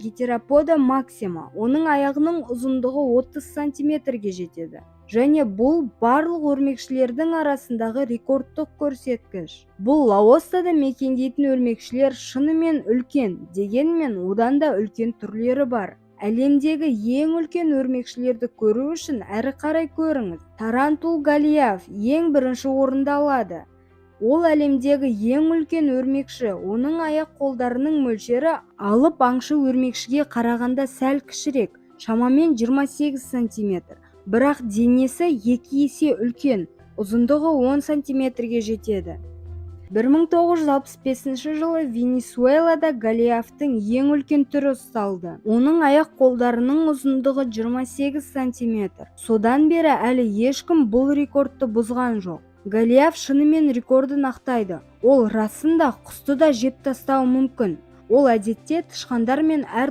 Гетеропода максима. Оның аяғының ұзындығы 30 сантиметрге жетеді. Және бұл барлық өрмекшілердің арасындағы рекордтық көрсеткіш. Бұл Лаостада мекендейтін өрмекшілер шынымен үлкен, дегенмен одан да үлкен түрлері бар. Әлемдегі ең үлкен өрмекшілерді көру үшін әрі қарай көріңіз. Тарантул Голиаф ең бірінші орынды алады. Ол әлемдегі ең үлкен өрмекші. Оның аяқ-қолдарының мөлшері алып аңшы өрмекшіге қарағанда сәл кішірек, шамамен 28 сантиметр. Бірақ денесі 2 есе үлкен, ұзындығы 10 сантиметрге жетеді. 1965 жылы Венесуэлада Голиафтың ең үлкен түрі ұсталды. Оның аяқ-қолдарының ұзындығы 28 сантиметр. Содан бері әлі ешкім бұл рекордты бұзған жоқ. Голиаф шынымен рекордын ақтайды. Ол расында құсты да жеп тастауы мүмкін. Ол әдетте тышқандар мен әр